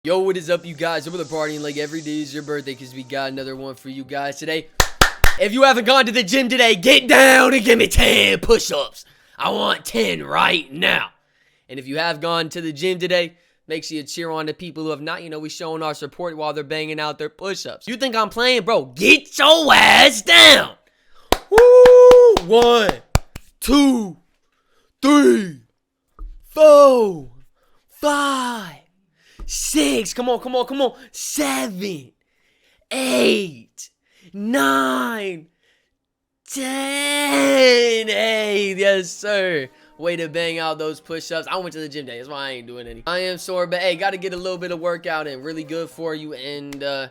Yo, what is up, you guys? Over the partying like every day is your birthday because we got another one for you guys today. If you haven't gone to the gym today, get down and give me 10 push-ups. I want 10 right now. And if you have gone to the gym today, make sure you cheer on the people who have not. We showing our support while they're banging out their push-ups. You think I'm playing, bro? Get your ass down. Woo! 1, 2, 3, 4, 5. 6, come on. 7, 8, 9, 10. Hey, yes, sir. Way to bang out those push-ups. I went to the gym today. That's why I ain't doing any. I am sore, but hey, got to get a little bit of workout in. Really good for you. And,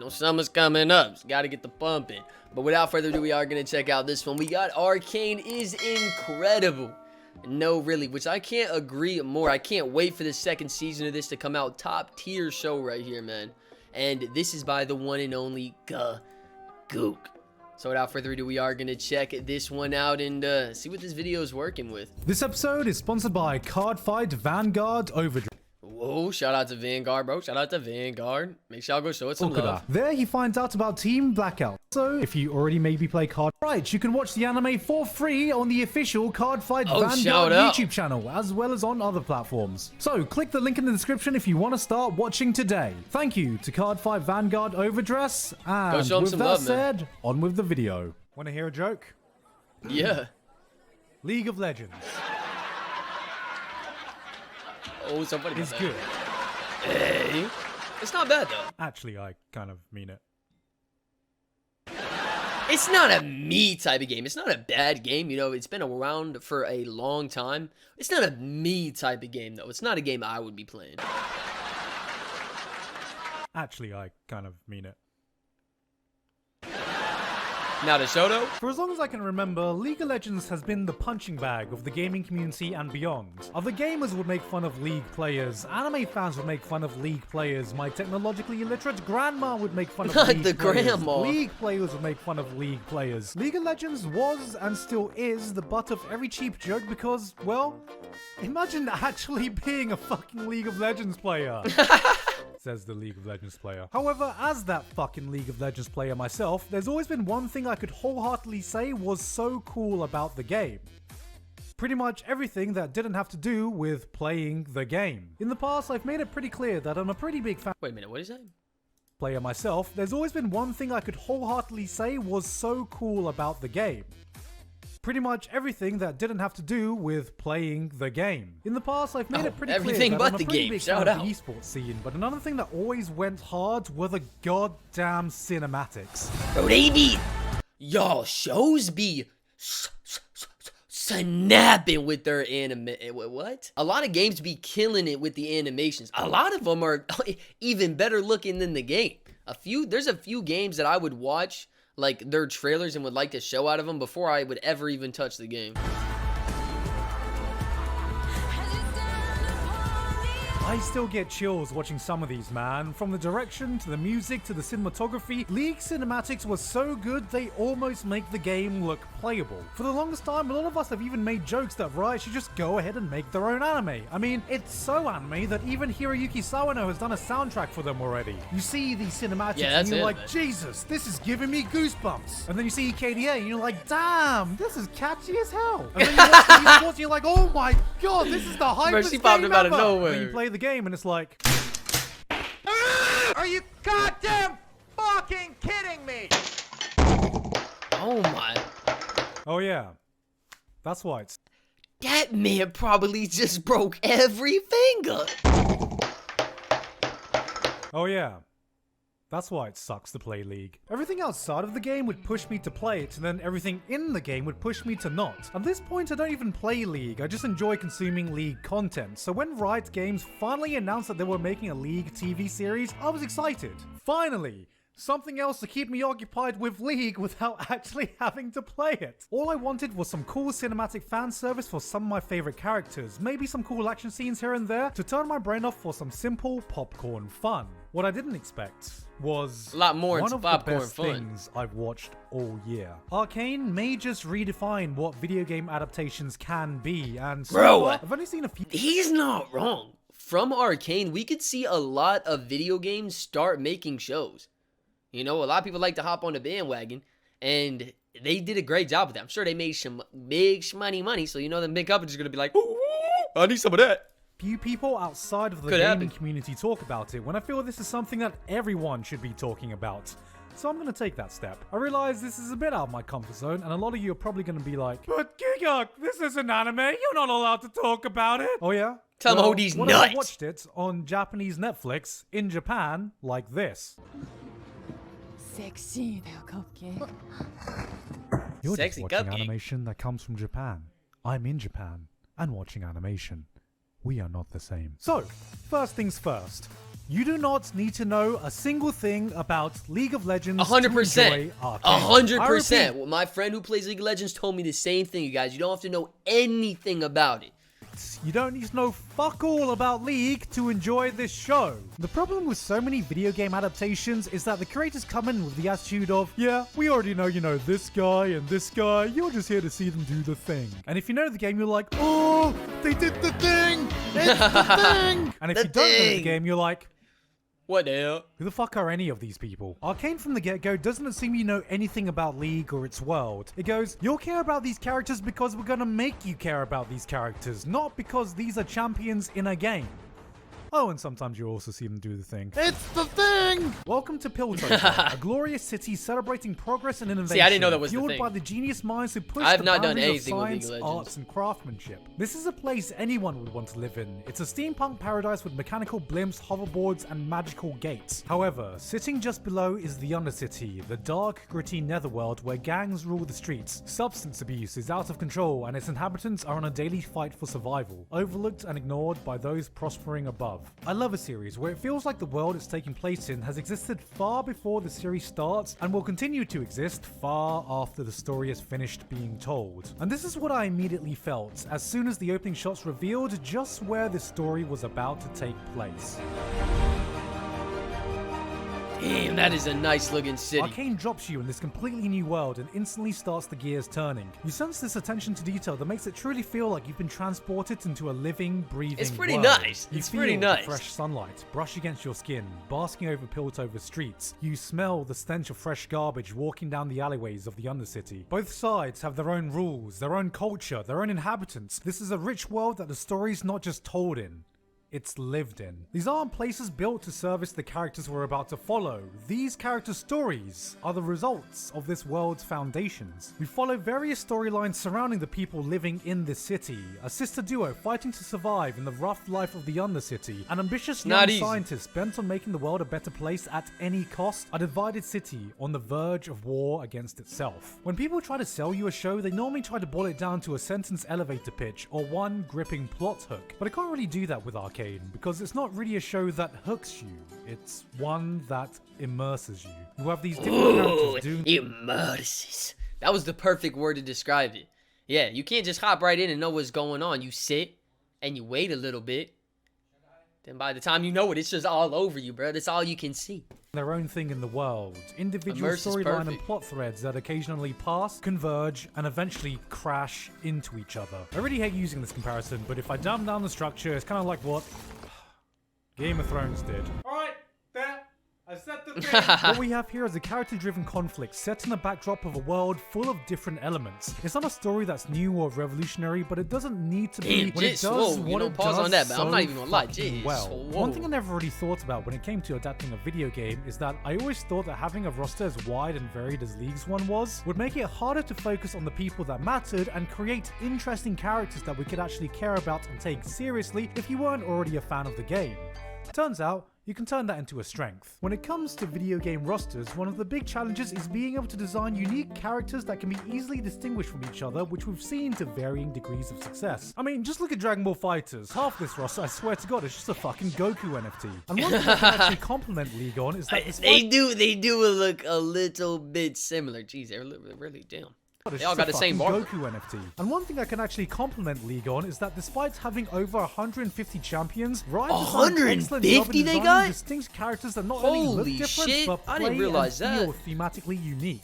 summer's coming up. So got to get the pumping. But without further ado, we are going to check out this one. We got Arcane is incredible. No, really, which I can't agree more. I can't wait for the second season of this to come out. Top tier show right here, man. And this is by the one and only Gigguk. So without further ado, we are going to check this one out and see what this video is working with. This episode is sponsored by Cardfight Vanguard Overdrive. Whoa, shout out to Vanguard, bro. Shout out to Vanguard. Make sure y'all go show it some love. There he finds out about Team Blackout. So if you already maybe play Cardfight, you can watch the anime for free on the official Cardfight Vanguard YouTube channel, as well as on other platforms. So click the link in the description if you want to start watching today. Thank you to Cardfight Vanguard Overdress. And go show him with some that love, said, man. On with the video. Want to hear a joke? Yeah. League of Legends. Oh, somebody is good. Hey, it's not bad though. Actually, I kind of mean it. It's not a me type of game. It's not a bad game. It's been around for a long time. It's not a me type of game though. It's not a game I would be playing. Actually, I kind of mean it. Not a show though? For as long as I can remember, League of Legends has been the punching bag of the gaming community and beyond. Other gamers would make fun of League players, anime fans would make fun of League players, my technologically illiterate grandma would make fun of League the players, grandma. League players would make fun of League players. League of Legends was, and still is, the butt of every cheap joke because, well, imagine actually being a fucking League of Legends player. Says the League of Legends player. However, as that fucking League of Legends player myself, there's always been one thing I could wholeheartedly say was so cool about the game. Pretty much everything that didn't have to do with playing the game. In the past, I've made it pretty clear that I'm a pretty big fan. Wait a minute, what is that? Player myself, there's always been one thing I could wholeheartedly say was so cool about the game. Pretty much everything that didn't have to do with playing the game. In the past, I've made it pretty clear that I'm a pretty big fan of the esports scene, but another thing that always went hard were the goddamn cinematics. Bro, they be... Y'all, shows be... snapping with their anime. What? A lot of games be killing it with the animations. A lot of them are even better looking than the game. There's a few games that I would watch like their trailers and would like to show out of them before I would ever even touch the game. I still get chills watching some of these, man. From the direction, to the music, to the cinematography, League cinematics were so good they almost make the game look playable. For the longest time, a lot of us have even made jokes that Riot should just go ahead and make their own anime. I mean, it's so anime that even Hiroyuki Sawano has done a soundtrack for them already. You see these cinematics and you're like, Jesus, this is giving me goosebumps. And then you see KDA and you're like, damn, this is catchy as hell. And then you watch the esports and you're like, oh my god, this is the hypest game ever. Out of nowhere. When you play the game and it's like, are you goddamn fucking kidding me? Oh my. Oh yeah, that's why it's... That man probably just broke every finger. Oh yeah, that's why it sucks to play League. Everything outside of the game would push me to play it, and then everything in the game would push me to not. At this point, I don't even play League, I just enjoy consuming League content. So when Riot Games finally announced that they were making a League TV series, I was excited. Finally! Something else to keep me occupied with League without actually having to play it. All I wanted was some cool cinematic fan service for some of my favorite characters, maybe some cool action scenes here and there to turn my brain off for some simple popcorn fun. What I didn't expect was a lot more one of the best fun. things I've watched all year. Arcane may just redefine what video game adaptations can be, and so bro, I've only seen a few. He's not wrong. from Arcane, we could see a lot of video games start making shows. You know, a lot of people like to hop on the bandwagon, and they did a great job with that. I'm sure they made some big money. So, you know, the big companies are going to be like, ooh, I need some of that. Few people outside of the gaming community talk about it when I feel this is something that everyone should be talking about. So I'm going to take that step. I realize this is a bit out of my comfort zone, and a lot of you are probably going to be like, but Gigguk, this is an anime, you're not allowed to talk about it. Oh yeah? Tell them these nuts. I watched it on Japanese Netflix in Japan like this. Sexy cupcake. You're Sexy just watching cupcake. animation that comes from Japan. I'm in Japan and watching animation. We are not the same. So, first things first. You do not need to know a single thing about League of Legends 100%. to enjoy Arcane. 100%. Well, my friend who plays League of Legends told me the same thing, you guys. You don't have to know anything about it. You don't need to know fuck all about League to enjoy this show. The problem with so many video game adaptations is that the creators come in with the attitude of, yeah, we already know, you know, this guy and this guy, you're just here to see them do the thing. And if you know the game, you're like, oh, they did the thing! It's the thing! And if you don't know the game, you're like, what the hell? who the fuck are any of these people? Arcane from the get-go doesn't assume you know anything about League or its world. It goes, you'll care about these characters because we're gonna make you care about these characters, not because these are champions in a game. Oh, and sometimes you also see them do the thing. It's the thing! Welcome to Piltover, a glorious city celebrating progress and innovation. See, I didn't know that was the fueled thing. by the genius minds who push I have the not done boundaries anything of with League science, of Legends. arts, and craftsmanship. This is a place anyone would want to live in. It's a steampunk paradise with mechanical blimps, hoverboards, and magical gates. However, sitting just below is the Undercity, the dark, gritty netherworld where gangs rule the streets. Substance abuse is out of control, and its inhabitants are on a daily fight for survival, overlooked and ignored by those prospering above. I love a series where it feels like the world it's taking place in has existed far before the series starts and will continue to exist far after the story is finished being told. And this is what I immediately felt as soon as the opening shots revealed just where the story was about to take place. Damn, that is a nice looking city. Arcane drops you in this completely new world and instantly starts the gears turning. You sense this attention to detail that makes it truly feel like you've been transported into a living, breathing It's pretty world. nice. You It's feel pretty the nice. fresh sunlight brush against your skin, basking over Piltover streets. You smell the stench of fresh garbage walking down the alleyways of the Undercity. Both sides have their own rules, their own culture, their own inhabitants. This is a rich world that the story's not just told in. It's lived in. These aren't places built to service the characters we're about to follow. These character stories are the results of this world's foundations. We follow various storylines surrounding the people living in this city. A sister duo fighting to survive in the rough life of the Undercity. An ambitious young scientist bent on making the world a better place at any cost. A divided city on the verge of war against itself. When people try to sell you a show, they normally try to boil it down to a sentence elevator pitch or one gripping plot hook. But I can't really do that with Arcane, because it's not really a show that hooks you, it's one that immerses you. You have these different characters doing... Immerses. That was the perfect word to describe it. Yeah, you can't just hop right in and know what's going on. You sit and you wait a little bit. Then by the time you know it, it's just all over you, bro. That's all you can see. Their own thing in the world. Individual storyline and plot threads that occasionally pass, converge, and eventually crash into each other. I really hate using this comparison, but if I dumb down the structure, it's kind of like what Game of Thrones did. Alright, there. I set the thing. What we have here is a character-driven conflict set in the backdrop of a world full of different elements. It's not a story that's new or revolutionary, but it doesn't need to be. When it does what it pause does on that, but so I'm not even gonna lie. fucking well. One thing I never really thought about when it came to adapting a video game is that I always thought that having a roster as wide and varied as League's one was would make it harder to focus on the people that mattered and create interesting characters that we could actually care about and take seriously if you weren't already a fan of the game. Turns out, you can turn that into a strength. When it comes to video game rosters, one of the big challenges is being able to design unique characters that can be easily distinguished from each other, which we've seen to varying degrees of success. I mean, just look at Dragon Ball FighterZ. Half this roster, I swear to God, is just a fucking Goku NFT. And one thing I can actually compliment League on is that they do look a little bit similar. Jeez, they're really damn. They all got the same barber. Goku NFT. And one thing I can actually compliment League on is that despite having over 150 champions, Riot has done an excellent job in designing distinct characters that not only look different, but play and feel thematically unique.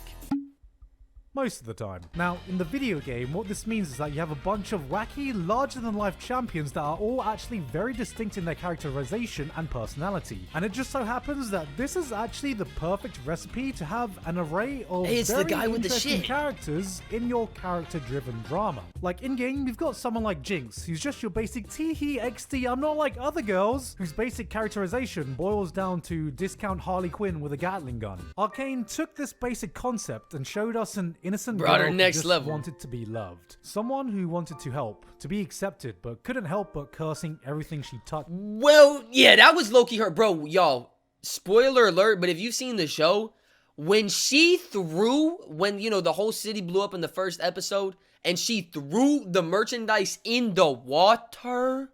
Most of the time. Now, in the video game, what this means is that you have a bunch of wacky, larger-than-life champions that are all actually very distinct in their characterization and personality. And it just so happens that this is actually the perfect recipe to have an array of Hey, it's the very guy with the interesting shit. characters in your character-driven drama. Like in-game, you've got someone like Jinx, who's just your basic tee-hee XD, I'm not like other girls, whose basic characterization boils down to discount Harley Quinn with a Gatling gun. Arcane took this basic concept and showed us an innocent Brought her girl who next just level. wanted to be loved. Someone who wanted to help, to be accepted, but couldn't help but cursing everything she touched. Well, yeah, that was low-key her. Bro, y'all, spoiler alert, but if you've seen the show, when she threw, when, you know, the whole city blew up in the first episode, and she threw the merchandise in the water,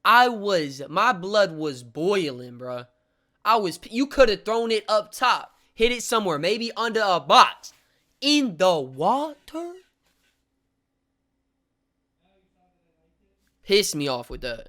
my blood was boiling, bruh. You could have thrown it up top, hit it somewhere, maybe under a box, in the water. Pissed me off with that.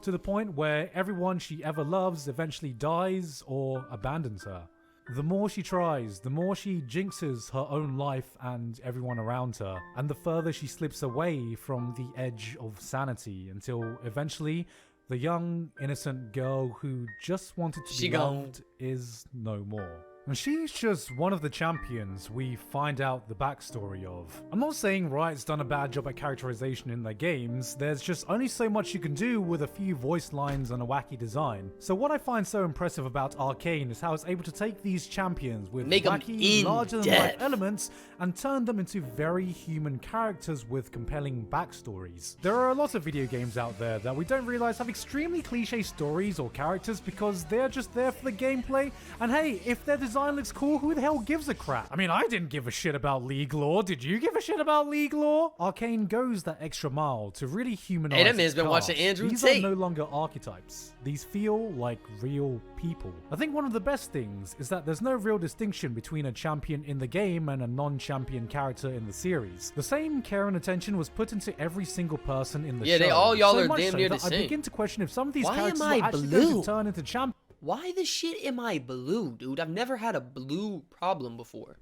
To the point where everyone she ever loves eventually dies or abandons her. The more she tries, the more she jinxes her own life and everyone around her, and the further she slips away from the edge of sanity until eventually the young, innocent girl who just wanted to be loved is no more. And she's just one of the champions we find out the backstory of. I'm not saying Riot's done a bad job at characterization in their games, there's just only so much you can do with a few voice lines and a wacky design. So what I find so impressive about Arcane is how it's able to take these champions with wacky, larger-than-life elements and turn them into very human characters with compelling backstories. There are a lot of video games out there that we don't realize have extremely cliche stories or characters because they're just there for the gameplay, and hey, if their design looks cool, who the hell gives a crap? I mean, I didn't give a shit about League lore. Did you give a shit about League lore? Arcane goes that extra mile to really humanize. Hey, that man's been watching Andrew These Tate. are no longer archetypes. These feel like real people. I think one of the best things is that there's no real distinction between a champion in the game and a non-champion character in the series. The same care and attention was put into every single person in the show. Yeah, they all y'all so are much damn so near the that same. I begin to question if some of these Why characters am are I actually blue? going to turn into champions. Why the shit am I blue, dude? I've never had a blue problem before.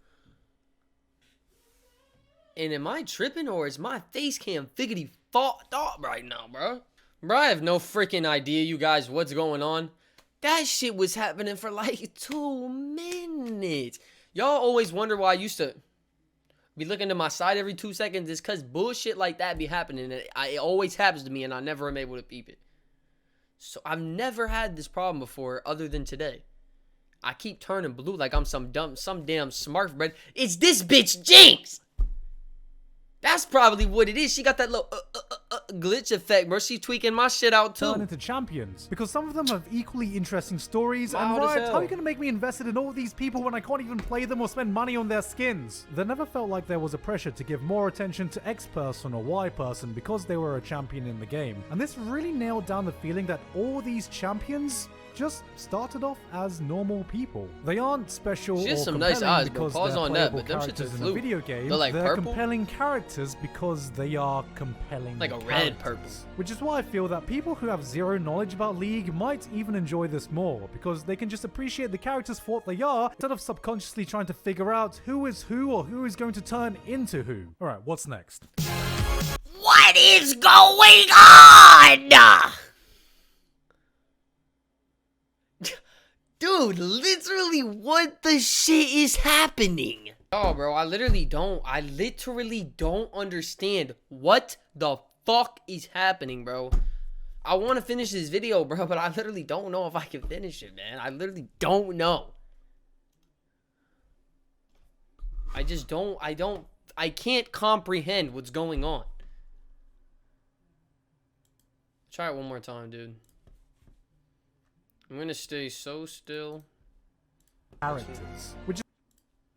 And am I tripping or is my face cam figgity fucked up right now, bro? Bro, I have no freaking idea, you guys, what's going on. That shit was happening for like 2 minutes. Y'all always wonder why I used to be looking to my side every 2 seconds. It's because bullshit like that be happening. It always happens to me and I never am able to peep it. So I've never had this problem before other than today. I keep turning blue like I'm some damn smart bread. It's this bitch Jinx! That's probably what it is. She got that little glitch effect, bro. She tweaking my shit out too. Turn into champions because some of them have equally interesting stories. Wild and as Riot, hell. how are you going to make me invested in all these people when I can't even play them or spend money on their skins? There never felt like there was a pressure to give more attention to X person or Y person because they were a champion in the game. And this really nailed down the feeling that all these champions just started off as normal people. They aren't special She has or some compelling nice eyes, bro. because Pause they're on that, playable but them shits characters is in a blue. video game. They're like purple? compelling characters because they are compelling Like a red characters. purple. Which is why I feel that people who have zero knowledge about League might even enjoy this more, because they can just appreciate the characters for what they are, instead of subconsciously trying to figure out who is who or who is going to turn into who. Alright, what's next? What is going on? Dude, literally, what the shit is happening? Oh, bro, I literally don't understand what the fuck is happening, bro. I want to finish this video, bro, but I literally don't know if I can finish it, man. I literally don't know. I can't comprehend what's going on. Try it one more time, dude. I'm gonna stay so still. Characters. Which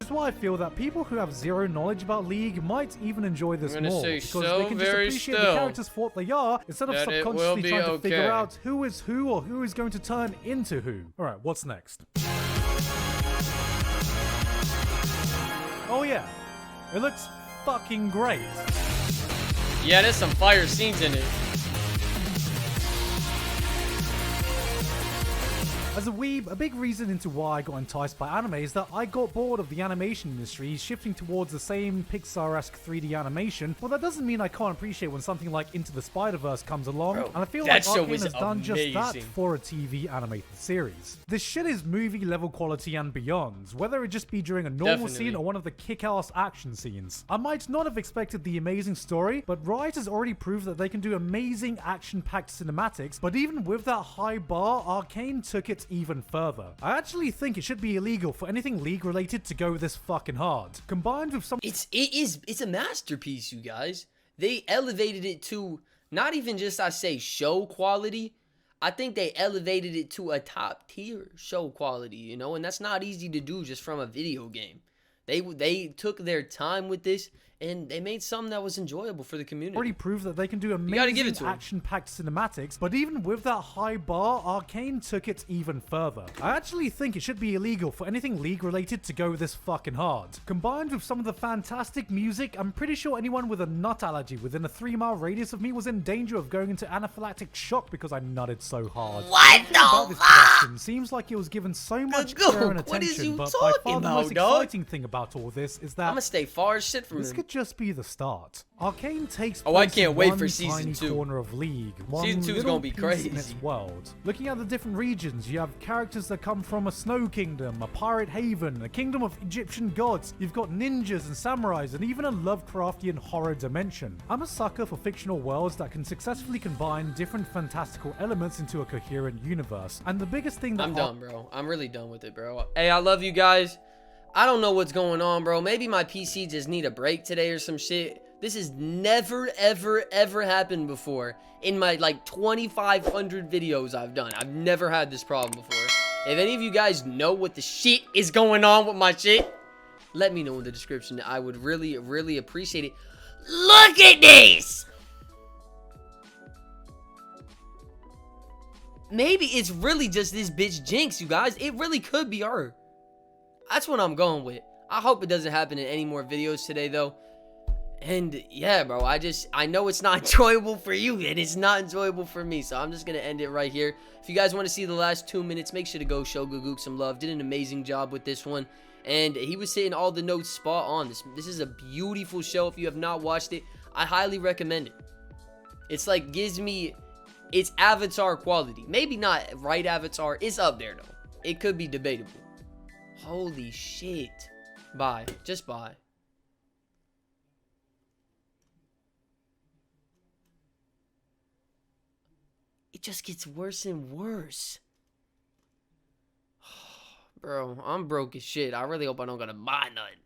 is why I feel that people who have zero knowledge about League might even enjoy this I'm gonna more, stay because so they can just very appreciate still the characters for what they are, instead of that it will subconsciously be trying to okay. figure out who is who or who is going to turn into who. Alright, what's next? Oh yeah, it looks fucking great. Yeah, there's some fire scenes in it. As a weeb, a big reason into why I got enticed by anime is that I got bored of the animation industry shifting towards the same Pixar-esque 3D animation. Well, that doesn't mean I can't appreciate when something like Into the Spider-Verse comes along, Bro, and I feel that like show Arcane was has done just that amazing. for a TV animated series. This shit is movie level quality and beyond, whether it just be during a normal Definitely. scene or one of the kick-ass action scenes. I might not have expected the amazing story, but Riot has already proved that they can do amazing action-packed cinematics, but even with that high bar, Arcane took it even further. I actually think it should be illegal for anything League related to go this fucking hard. Combined with some It's a masterpiece, you guys. They elevated it to not even just, I say, show quality. I think they elevated it to a top tier show quality, you know, and that's not easy to do just from a video game. They took their time with this, and they made something that was enjoyable for the community. already proved that they can do gotta give amazing it to 'em. action-packed cinematics, but even with that high bar, Arcane took it even further. I actually think it should be illegal for anything League related to go this fucking hard. Combined with some of the fantastic music, I'm pretty sure anyone with a nut allergy within a 3-mile radius of me was in danger of going into anaphylactic shock because I nutted so hard. What Everything about the this fuck? production seems like it was given so much Gigguk, care and what is attention, you but by talking far the about, most dog? exciting thing about all this is that I'm gonna stay far as shit from this him. could just be the start. Arcane takes Oh, I place can't in wait one for season tiny 2. corner of League. One Season 2 is little gonna be piece crazy. in its world. Looking at the different regions, you have characters that come from a snow kingdom, a pirate haven, a kingdom of Egyptian gods. You've got ninjas and samurais, and even a Lovecraftian horror dimension. I'm a sucker for fictional worlds that can successfully combine different fantastical elements into a coherent universe. And the biggest thing that I'm done, bro. I'm really done with it, bro. Hey, I love you guys. I don't know what's going on, bro. Maybe my PC just need a break today or some shit. This has never, ever, ever happened before in my, like, 2,500 videos I've done. I've never had this problem before. If any of you guys know what the shit is going on with my shit, let me know in the description. I would really, really appreciate it. Look at this! Maybe it's really just this bitch Jinx, you guys. It really could be her. That's what I'm going with. I hope it doesn't happen in any more videos today, though. And yeah, bro, I know it's not enjoyable for you, and it's not enjoyable for me, so I'm just gonna end it right here. If you guys want to see the last 2 minutes, make sure to go show Gigguk some love. Did an amazing job with this one, and he was hitting all the notes spot on. This is a beautiful show. If you have not watched it, I highly recommend it. It's like, gives me, it's Avatar quality. Maybe not right Avatar. It's up there, though. It could be debatable. Holy shit. Bye. Just bye. It just gets worse and worse. Bro, I'm broke as shit. I really hope I don't gotta buy nothing.